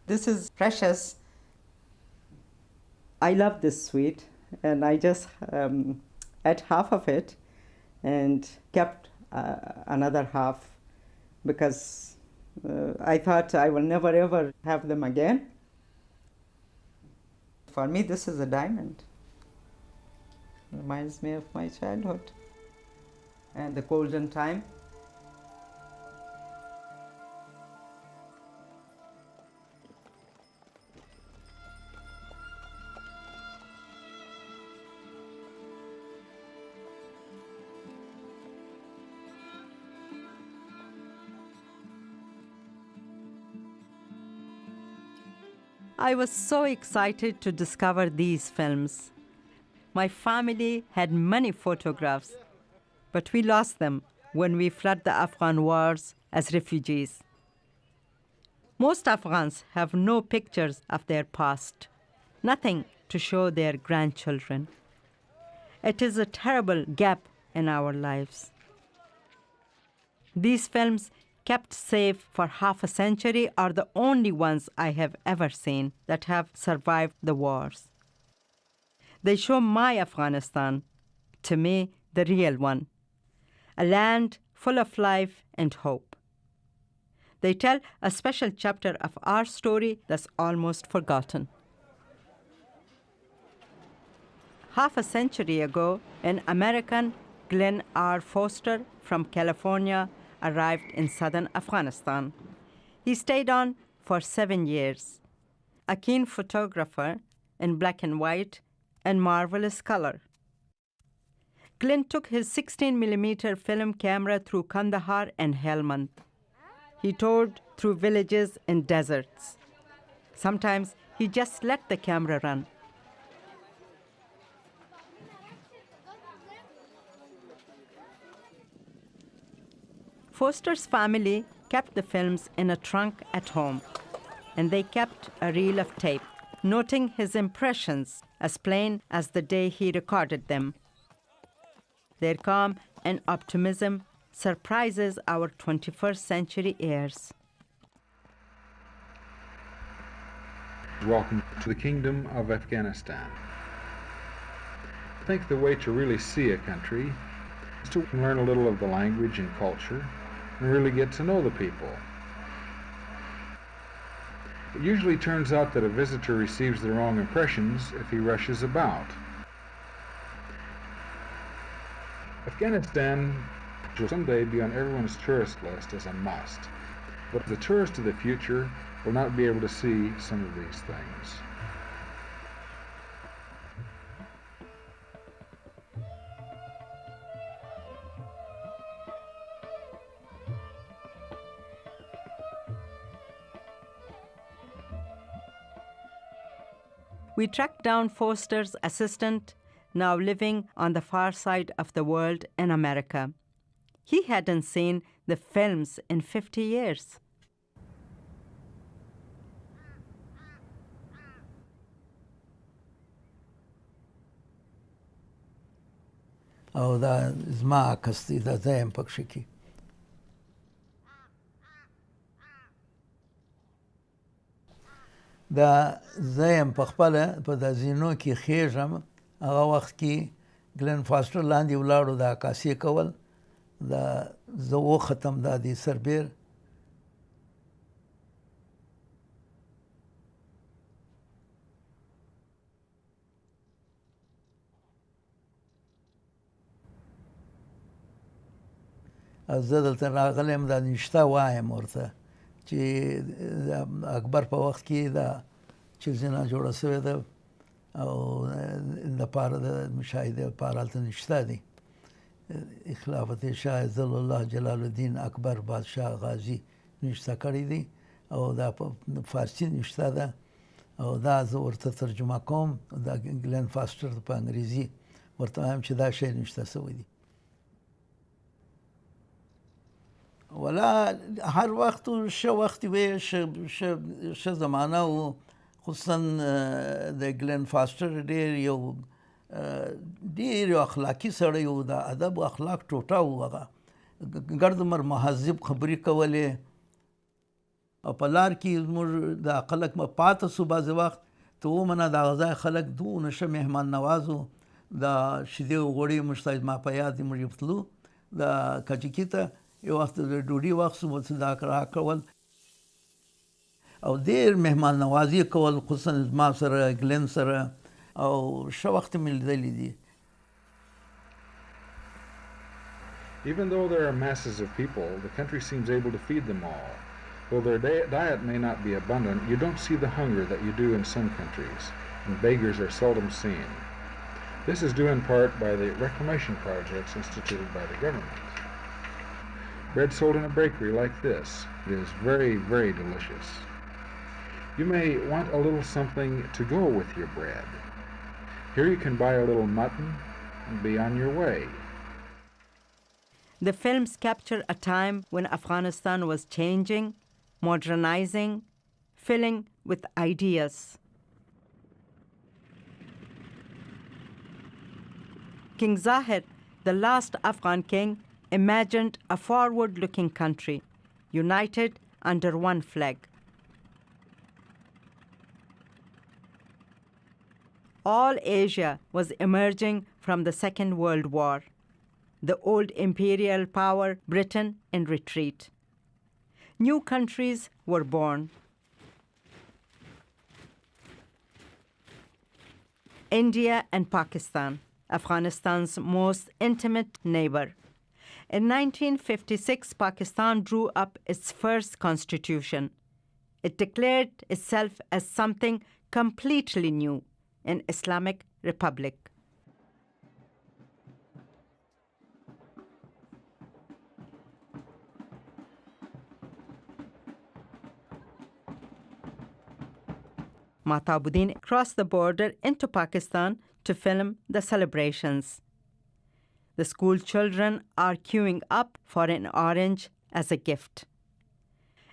This is precious. I love this sweet, and I just ate half of it and kept another half because I thought I will never ever have them again. For me, this is a diamond. Reminds me of my childhood and the golden time. I was so excited to discover these films. My family had many photographs, but we lost them when we fled the Afghan wars as refugees. Most Afghans have no pictures of their past, nothing to show their grandchildren. It is a terrible gap in our lives. These films, kept safe for half a century, are the only ones I have ever seen that have survived the wars. They show my Afghanistan, to me, the real one, a land full of life and hope. They tell a special chapter of our story that's almost forgotten. Half a century ago, an American, Glenn R. Foster from California, arrived in southern Afghanistan. He stayed on for 7 years, a keen photographer in black and white and marvelous color. Glenn took his 16mm film camera through Kandahar and Helmand. He toured through villages and deserts. Sometimes he just let the camera run. Foster's family kept the films in a trunk at home, and they kept a reel of tape, noting his impressions as plain as the day he recorded them. Their calm and optimism surprises our 21st century heirs. Welcome to the Kingdom of Afghanistan. I think the way to really see a country is to learn a little of the language and culture and really get to know the people. It usually turns out that a visitor receives the wrong impressions if he rushes about. Afghanistan will someday be on everyone's tourist list as a must, but the tourist of the future will not be able to see some of these things. We tracked down Foster's assistant, now living on the far side of the world in America. He hadn't seen the films in 50 years. او دا زما عکس دی دا زه یم پکښې کې دا زه یم پخپله په دا زینو کې خیږم هغه وخت کې ګلن فاسټر لاندې ولاړو دا عکاسي کول دا زه وختم دا د سربیر زه دلته راغلی یم دا نشته وایم ورته چې د اکبر په وخت کې دا چې زینه جوړه سوې ده او دپاره د مشاهدې لپاره هلته نشته دی خلافت شاه ظل الله جلال الدین اکبر بادشاه غازي نشته کړی دی او دا په فارسي نشته ده او دا زه ورته ترجمه کوم دا ګلن فاسټر په انګریزي ورته وایم چې دا شی نشته سوی دی ولا هر وقت و شه وقتی وی شه زمانه و خصوصا د ګلن فاسټر ډېر یو اخلاقي سړی و د ادب و اخلاق ټوټه و هغه ګرد عمر مهذب خبرې کولې او په لار کې زموږ د خلک پاته سو بعضې وخت ته ومنه د هغه ځای خلک دونه ښه مهمان نوازو د شیدې او غوړي موږ ته زما په یاد دي موږ تلو د کجکي ته یو وخت د ډوډۍ وخت سو موږ دا راکول او ډېر مهمان نوازي کول خصوصا زما سره ګلن سره او ښه وخت مې لیدلی دي. Even though there are masses of people, the country seems able to feed them all. Though their diet may not be abundant, you don't see the hunger that you do in some countries, and beggars are seldom seen. This is due in part by the reclamation projects instituted by the government. Bread sold in a bakery like this is very, very delicious. You may want a little something to go with your bread. Here you can buy a little mutton and be on your way. The films capture a time when Afghanistan was changing, modernizing, filling with ideas. King Zahir, the last Afghan king, imagined a forward-looking country, united under one flag. All Asia was emerging from the Second World War. The old imperial power, Britain, in retreat. New countries were born. India and Pakistan, Afghanistan's most intimate neighbor. In 1956, Pakistan drew up its first constitution. It declared itself as something completely new, an Islamic republic. Mahtabuddin crossed the border into Pakistan to film the celebrations. The school children are queuing up for an orange as a gift.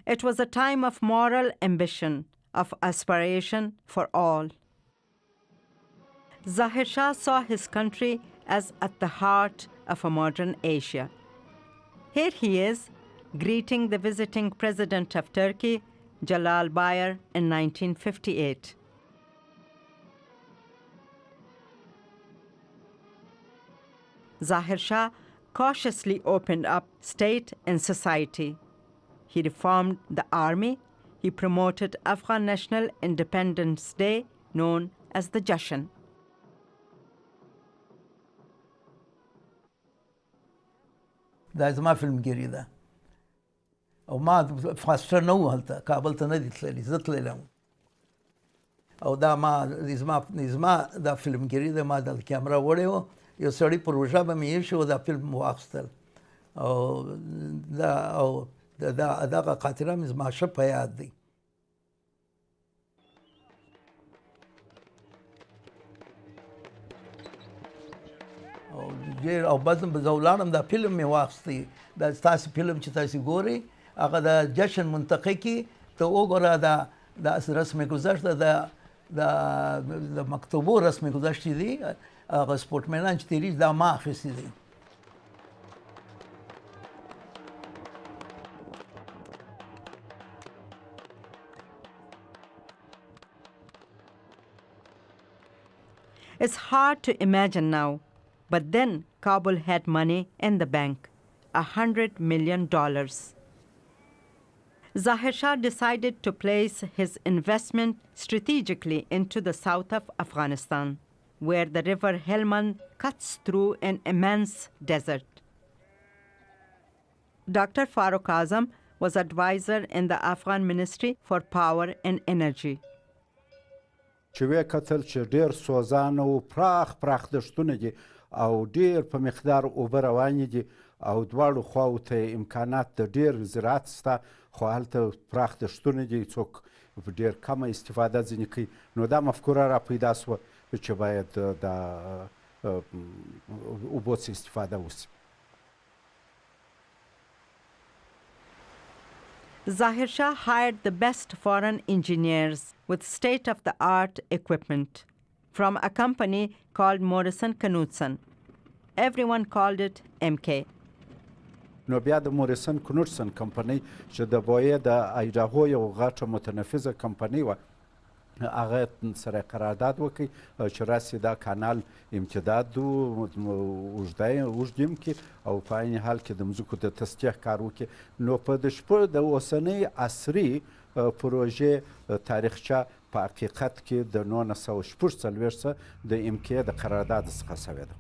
It was a time of moral ambition, of aspiration for all. Zahir Shah saw his country as at the heart of a modern Asia. Here he is, greeting the visiting president of Turkey, Jalal Bayar, in 1958. Zahir Shah cautiously opened up state and society. He reformed the army. He promoted Afghan National Independence Day, known as the Jashan. دا زما فلمګیري ده او ما فاستر نه و هلته کابل ته نه دي تللی زه تللی یم او دا ما زما دا فلمګیري ده ما د کیمرا وړې وه یو سړي پروژه به مې ایښې وه دا فلم واخیستل او دغه خاطره مې زما ښه په یاد دی. او بعد به زه ولاړم دا فلم مې واخیستی دا ستاسې فلم چې تاسې ګورئ هغه د جشن منطقه کې ته وګوره دا رسم گذشت د مکتوبو رسم گذشت دی هغه سپورټمنان چې تیریږي دا ما اخیستی دی. It's hard to imagine now, but then Kabul had money in the bank, $100 million. Zahir Shah decided to place his investment strategically into the south of Afghanistan, where the river Helmand cuts through an immense desert. Dr. Farooq Azam was advisor in the Afghan Ministry for Power and Energy. چې وی کتل چې ډیر سوزان او پراخ دښتونه دي او ډیر په مقدار اوبه روانې دي او دواړو خواو ته امکانات د ډیر زراعت شته خو هلته پراخ دښتونه دي څوک ډیر کمه استفاده ځینې کوي نو دا مفکوره را پیدا سوه چې باید د اوبو څخه استفاده وشي. Zahir Shah hired the best foreign engineers with state-of-the-art equipment from a company called Morrison Knudsen. Everyone called it MK. نو بیا د موریسن کنوټسن کمپنۍ چې د بویې د ایډاهو یو غټه متنفذه کمپنۍ وه هغه سره قرارداد وکړي چې راسي دا کانال امتداد اوږدیم کې او په عین حال کې د مځکو د تصدیح کار وکړي نو په د اوسنۍ عصري پروژې تاریخچه په حقیقت کې د 1946 د امکې د قرارداد څخه سوې ده.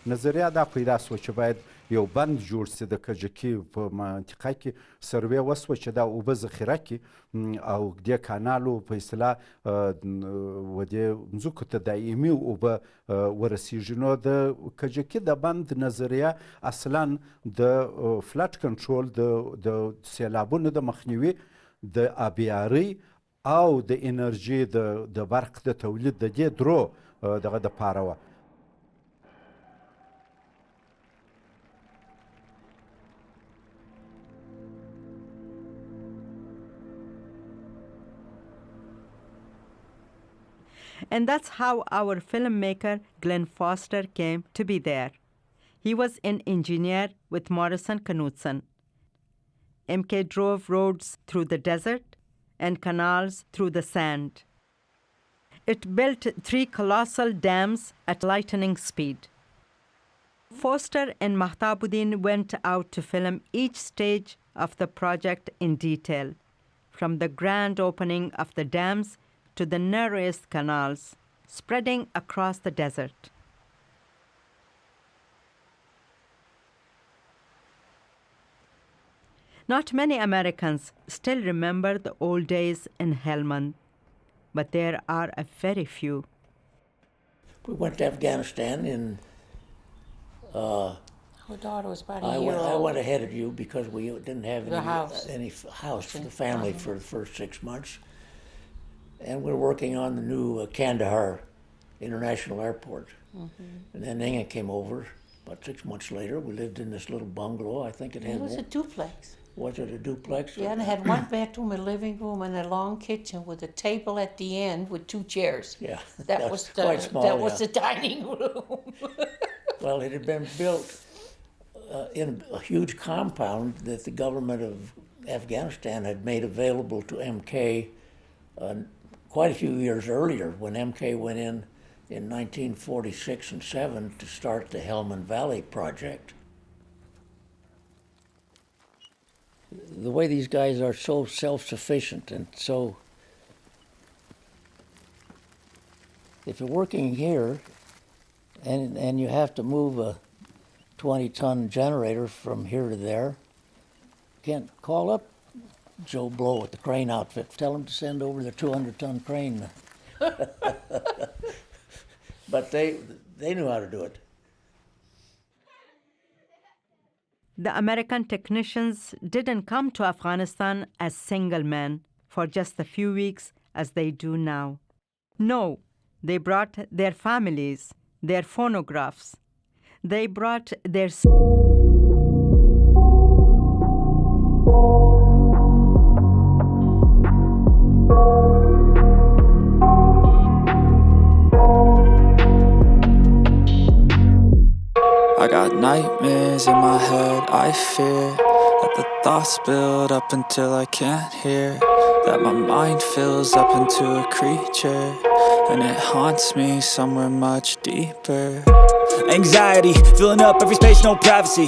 نظریه دا پیدا سوه چې باید یو بند جوړ سي د کجکي په منطقه کې سروې وسوه چې دا اوبه ذخیره کړي او دې کانالو په اصطلاح و دې مځکو ته دایمي اوبه ورسیږي. نو د کجکي د بند نظریه اصلا د فلډ کنټرول د سیلابونو د مخنیوي د آبیارۍ او د انرژي د برق د تولید د دې درو دغه دپاره وه. And that's how our filmmaker Glenn Foster came to be there. He was an engineer with Morrison Knudsen. MK drove roads through the desert and canals through the sand. It built 3 colossal dams at lightning speed. Foster and Mahtabuddin went out to film each stage of the project in detail, from the grand opening of the dams to the narrowest canals spreading across the desert. Not many Americans still remember the old days in Helmand, but there are a very few. We went to Afghanistan in Our daughter was about a I year went, old. I went ahead of you because we didn't have The house. any house for the family for the first 6 months. And we're working on the new Kandahar International Airport. And then Inga came over about 6 months later. We lived in this little bungalow. I think it had, It was a duplex. was it a duplex? Yeah, and it had one bedroom, a living room, and a long kitchen with a table at the end with 2 chairs. Yeah, That was the quite small, that was yeah. the dining room. Well, it had been built in a huge compound that the government of Afghanistan had made available to MK quite a few years earlier when MK went in 1946 and 7 to start the Helmand Valley project. The way these guys are so self-sufficient and so, if you're working here and you have to move a 20-ton generator from here to there, you can't call up Joe Blow at the crane outfit. Tell him to send over the 200-ton crane. But they knew how to do it. The American technicians didn't come to Afghanistan as single men for just a few weeks as they do now. No, they brought their families, their phonographs. They brought their I got nightmares in my head, I fear that the thoughts build up until I can't hear, that my mind fills up into a creature, and it haunts me somewhere much deeper. Anxiety, filling up every space, no privacy.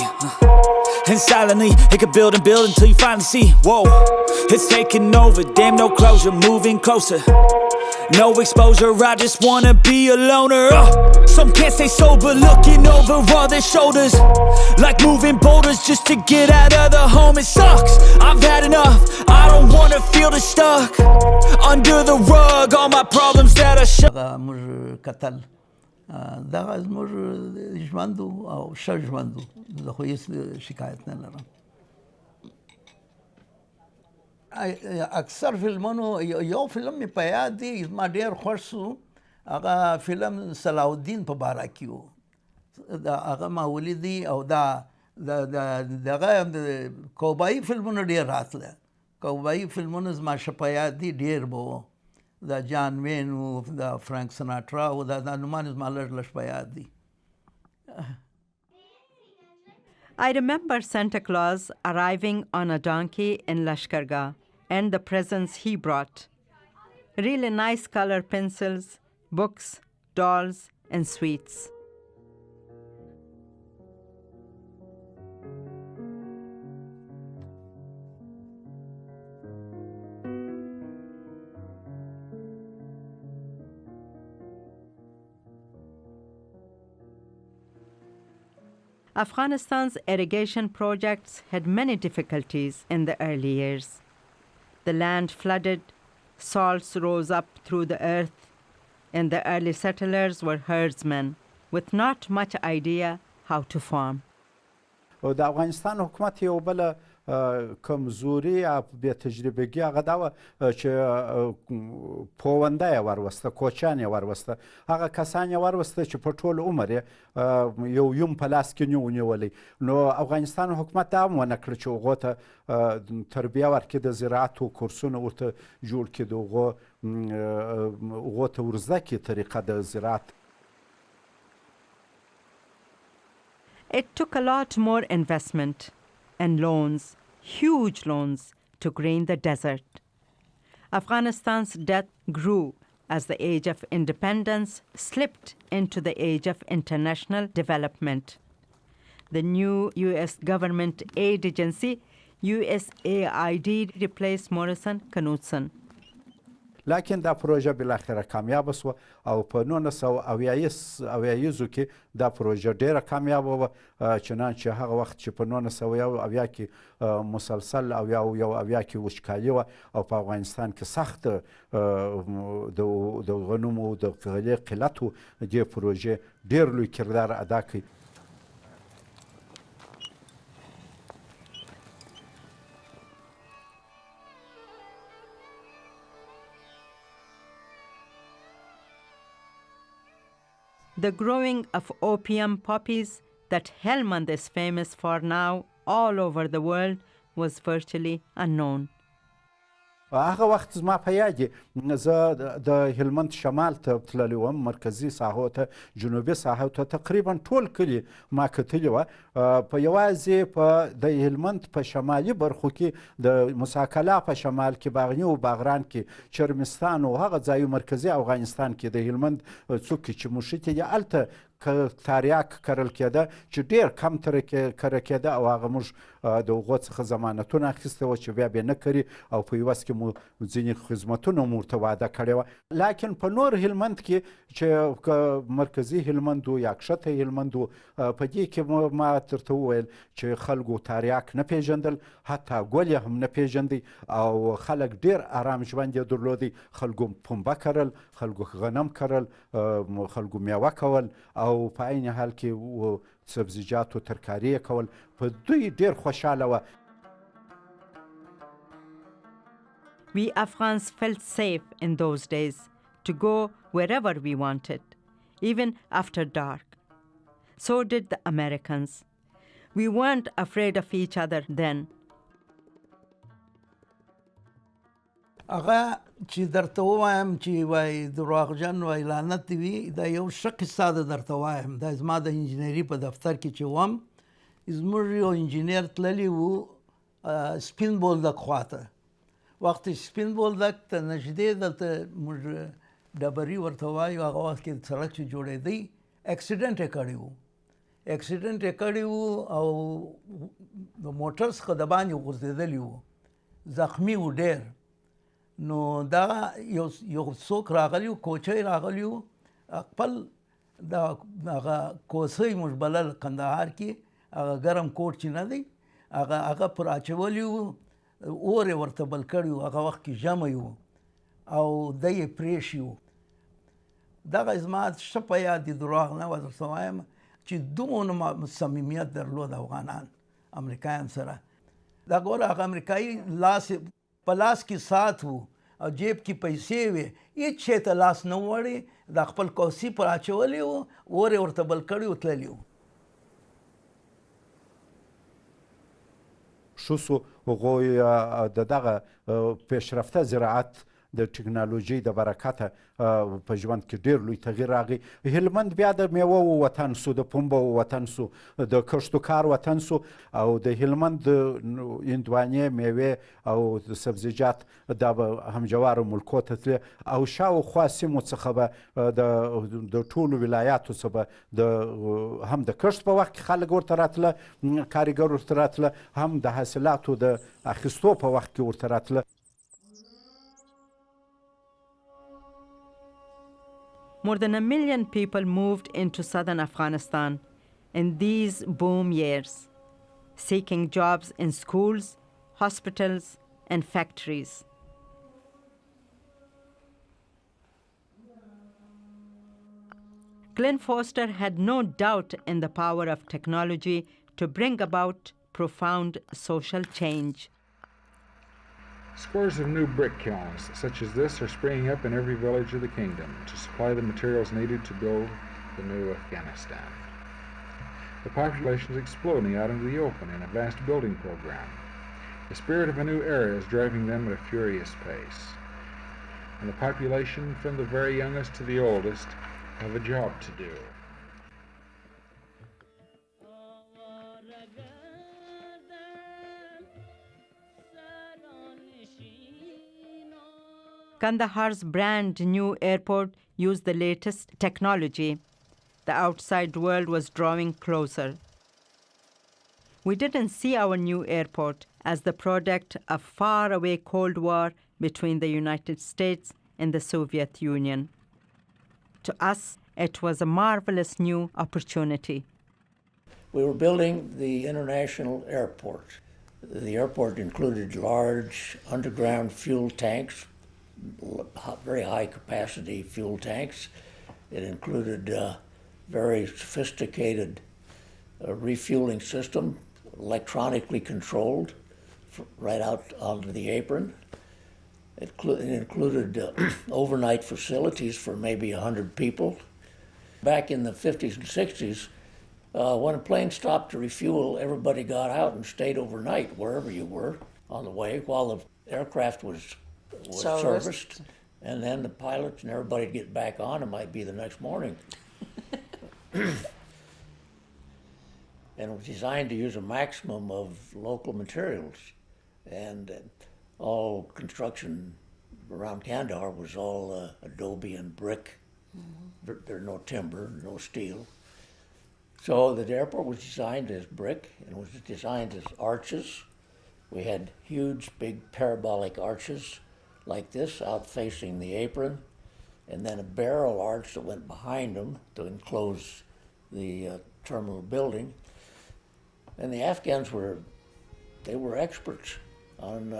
And silently, it could build and build until you finally see, whoa, it's taking over, damn no closure, moving closer. No exposure, I just wanna be a loner. Some can't stay sober, looking over all their shoulders, like moving boulders just to get out of the home. It sucks, I've had enough, I don't wanna feel the stuck under the rug, all my problems that I should. موږ کتل دغه زموږ ژوند او ښه ژوند زه خو هېڅ شکایت نه لرم. اکثر فلمونو یو فلم مې په یاد دی زما ډېر خوښ شو، هغه فلم صلاح الدین په باره کې و. هغه ما ولیدي او دغه کوبایي فلمونه ډېر راتله. کوبایي فلمونه زما ښه په یاد دي، ډېر به و. دا جان وین و دا فرانک سناټرا و دا نومان زما لږ په یاد دي. I remember Santa Claus arriving on a donkey in Lashkargah and the presents he brought. Really nice color pencils, books, dolls, and sweets. Afghanistan's irrigation projects had many difficulties in the early years. The land flooded, salts rose up through the earth, and the early settlers were herdsmen with not much idea how to farm. او د افغانستان حکومت یو بله کمزوري او بې تجربهګي هغه دا وه چې پوونده یې وروسته، کوچیان یې وروسته، هغه کسان یې وروسته چې په ټول عمر یې یو یم په لاس کې نه و نیولی. نو افغانستان حکومت دا هم ونه کړه چې هغو ته تربیه ورکړي، د زراعتو کورسونه ورته جوړ کړي، د هغو ته ورزده کړي طریقه د زراعت. It took a lot more investment and loans, huge loans, to green the desert. Afghanistan's debt grew as the age of independence slipped into the age of international development. The new U.S. government aid agency, USAID, replaced Morrison Knudsen. لکن دا پروژه بالاخره کامیابه سوه او په 1980 کې دا پروژه ډیره کامیابه وه، چنانچه هغه وخت چې په 1980 کې مسلسل اویا کې وچکالي وه او په افغانستان کې سخت د غنمو د غلې قلت و، دې پروژې ډیر لوی کردار ادا کړي. The growing of opium poppies that Helmand is famous for now all over the world was virtually unknown. هغه وخت زما په یاد دی، زه د هلمند شمال ته تللی وم، مرکزي ساحو ته، جنوبي ساحو ته، تقریبا ټول کلي ما کتلي وه. په یوازې په د هلمند په شمالي برخو کې د مساکلا په شمال کې، باغني و باغران کې، چرمستان و هغه ځایو مرکزي افغانستان کې د هلمند څوکې چې موشتې دي، هلته تاریاک کرل کېده چې ډېر کم کره کېده او هغه موږ د هغو څخه ضمانتونه اخیستې وه چې بیا نه کري او په عوض کې مو ځینې خدمتونه مو ورته وعده کړې وه. لکن په نور هلمند کې چې مرکزي هلمند و یا کښته هلمند و، په دې کې ما درته وویل چې خلکو تاریاک نه پېژندل، حتی ګل یې هم نه پېژندی او خلک ډېر آرام ژوند یې درلودی. خلکو پنبه کرل، خلکو غنم کرل، خلکو میوه کول او په عین حال کې سبزیجات و ترکاري یې کول. په دوی ډېر خوشحاله وه. We Afghans felt safe in those days to go wherever we wanted, even after dark. So did the Americans. We weren't afraid of each other then. هغه چې درته ووایم چې وایي دروغجن وایي لعنت دې وي، دا یو ښه قصه ده درته وایم. دا زما د انجینري په دفتر کې چې وم، زموږ یو انجینر تللی و سپین بولدک خواته. وخت سپین بولدک ته نږدې دلته موږ ډبري ورته وایو، هغه وخت کې سړک چې جوړېدی اکسیډنټ یې کړی و. اکسیډنټ یې کړی و او د موټر څخه د باندې غورځېدلی و، زخمي و ډېر. نو دا یو څوک راغلی و، کوچی راغلی و، خپل هغه کوسۍ موږ بلل کندهار کې، هغه ګرم کوټ چې نه دی هغه پر اچولی و، اور یې ورته بل کړی و، هغه وخت کې ژمی و او دی یې پرېښي و. دغه زما ښه په یاد دي، دروغ نه به درته وایم چې دومره صمیمیت درلود افغانان امریکایان سره. دا ګوره هغه امریکایي په لاس کې ساعت و او جیب کې پیسې وې، هېڅ شی ته لاس نه وړی، دا خپل کوسۍ پر اچولی و، اور یې ورته بل کړی و، تللی و. ښه سو هغوی د دغه پیشرفته زراعت د ټکنالوژۍ د برکته په ژوند کې ډېر لوی تغییر راغی. هلمند بیا د میوو وطن سو، د پنبو وطن سو، د کښتو کار وطن سو او د هلمند هندوانې میوې او د سبزیجات دا به همجوارو ملکو ته تلې او شاوخوا سیمو څخه به د ټولو ولایاتو څخه به هم د کښت په وخت کې خلک ورته راتله، کارګر ورته راتله، هم د حاصلاتو د اخیستو په وخت کې ورته راتله. More than 1 million people moved into southern Afghanistan in these boom years, seeking jobs in schools, hospitals, and factories. Glenn Foster had no doubt in the power of technology to bring about profound social change. Scores of new brick kilns such as this are springing up in every village of the kingdom to supply the materials needed to build the new Afghanistan. The population is exploding out into the open in a vast building program. The spirit of a new era is driving them at a furious pace. And the population, from the very youngest to the oldest, have a job to do. Kandahar's brand new airport used the latest technology. The outside world was drawing closer. We didn't see our new airport as the product of faraway Cold War between the United States and the Soviet Union. To us, it was a marvelous new opportunity. We were building the international airport. The airport included large underground fuel tanks, very high capacity fuel tanks. It included very sophisticated refueling system, electronically controlled, right out onto the apron. It included overnight facilities for maybe 100 people. Back in the 50s and 60s, when a plane stopped to refuel, everybody got out and stayed overnight wherever you were on the way while the aircraft was serviced, and then the pilots and everybody would get back on. It might be the next morning. And it was designed to use a maximum of local materials, and all construction around Kandahar was all adobe and brick. Mm-hmm. There's no timber, no steel. So the airport was designed as brick, and was designed as arches. We had huge, big parabolic arches like this out facing the apron, and then a barrel arch that went behind them to enclose the terminal building. And the Afghans were experts on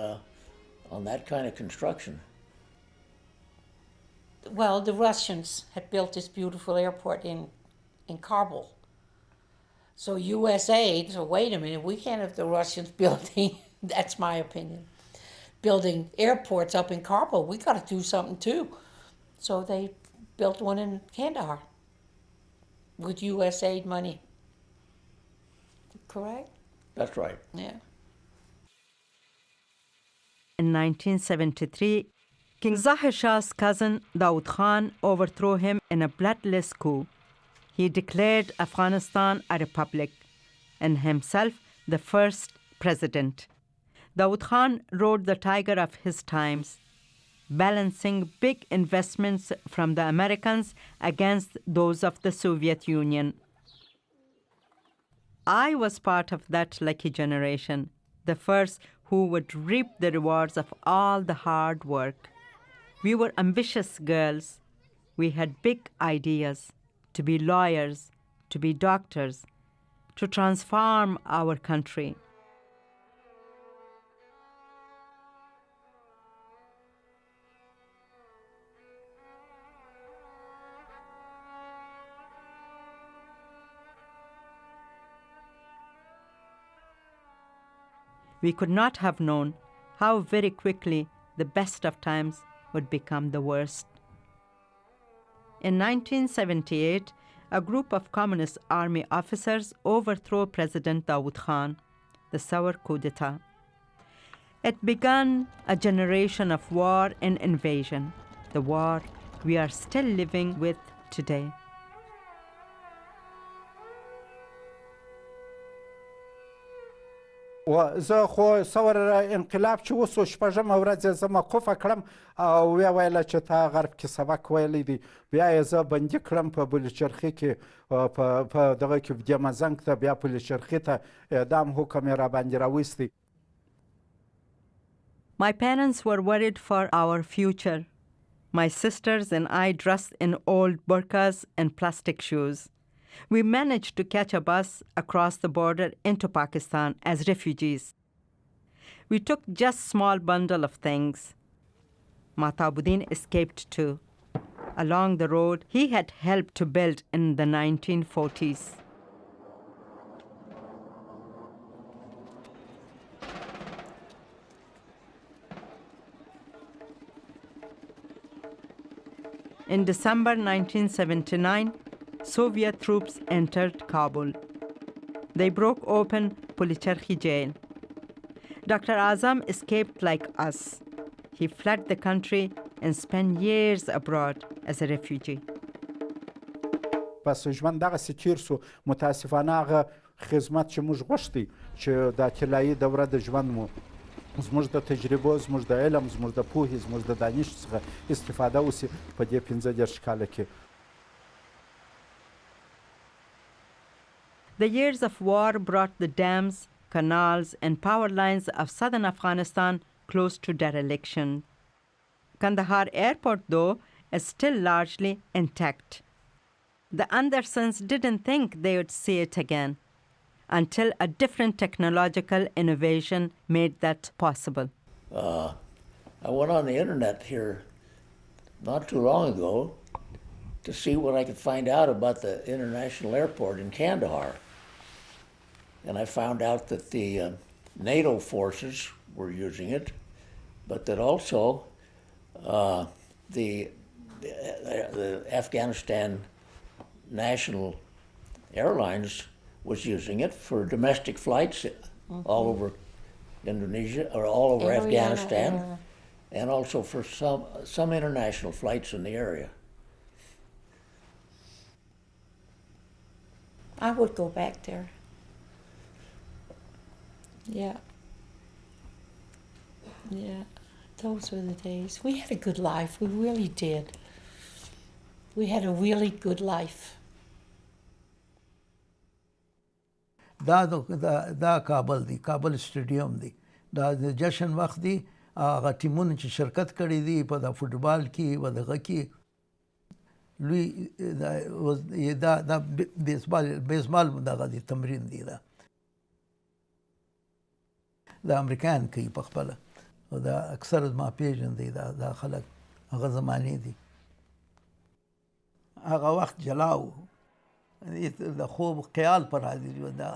that kind of construction. Well, the Russians had built this beautiful airport in Kabul. So USA, so wait a minute, we can't have the Russians building, that's my opinion, building airports up in Kabul. We got to do something too. So they built one in Kandahar with USAID money. Correct? That's right. Yeah. In 1973, King Zahir Shah's cousin Daud Khan overthrew him in a bloodless coup. He declared Afghanistan a republic and himself the first president. Daud Khan rode the tiger of his times, balancing big investments from the Americans against those of the Soviet Union. I was part of that lucky generation, the first who would reap the rewards of all the hard work. We were ambitious girls. We had big ideas, to be lawyers, to be doctors, to transform our country. We could not have known how very quickly the best of times would become the worst. In 1978, a group of Communist Army officers overthrew President Daud Khan, the Sour coup d'etat. It began a generation of war and invasion, the war we are still living with today. و زه خو ثور انقلاب چې وسو شپږمه ورځ یې زه موقوفه کړم او ویې ویله چې تا غرب کې سبق ویلی دی بیا یې زه بندي کړم په بلوچرخي کې په دغه کې دمزنګ ته بیا بلوچرخي ته اعدام حکم یې راباندې راویستی. My parents were worried for our future. My sisters and I dressed in old burqas and plastic shoes. We managed to catch a bus across the border into Pakistan as refugees. We took just small bundle of things. Mahtabuddin escaped too. Along the road he had helped to build in the 1940s. In December 1979, Soviet troops entered Kabul. They broke open Pulicharhi jail. Dr. Azam escaped like us. He fled the country and spent years abroad as a refugee. پس ژوند دغسې تیر سو. متاسفانه هغه خدمت چې موږ غوښتی چې دا طلایي دوره د ژوند مو زموږ د تجربو زموږ د علم زموږ د پوهې زموږ د دانش څخه استفاده وسي په دې 15 کاله کې. The years of war brought the dams, canals, and power lines of southern Afghanistan close to dereliction. Kandahar airport, though, is still largely intact. The Andersons didn't think they would see it again until a different technological innovation made that possible. I went on the internet here not too long ago to see what I could find out about the international airport in Kandahar. And I found out that the NATO forces were using it, but that also the Afghanistan National Airlines was using it for domestic flights all over Indonesia or all over Afghanistan, and also for some international flights in the area. I would go back there. Yeah. Yeah. Those were the days. We had a good life. We really did. We had a really good life. دا کابل دی، کابل سټیډیم دی. دا د جشن وخت دی. هغه ټیمونه چې شرکت کړی دی په د فوټبال کې په دغه کې لوی دا بیسبال دغه دی تمرین دی. دا امریکایان کوي په خپله او دا اکثر ما پیژندي دا خلک هغه زمانې دي. هغه وخت جلا و د خوب خیال پر راځي دا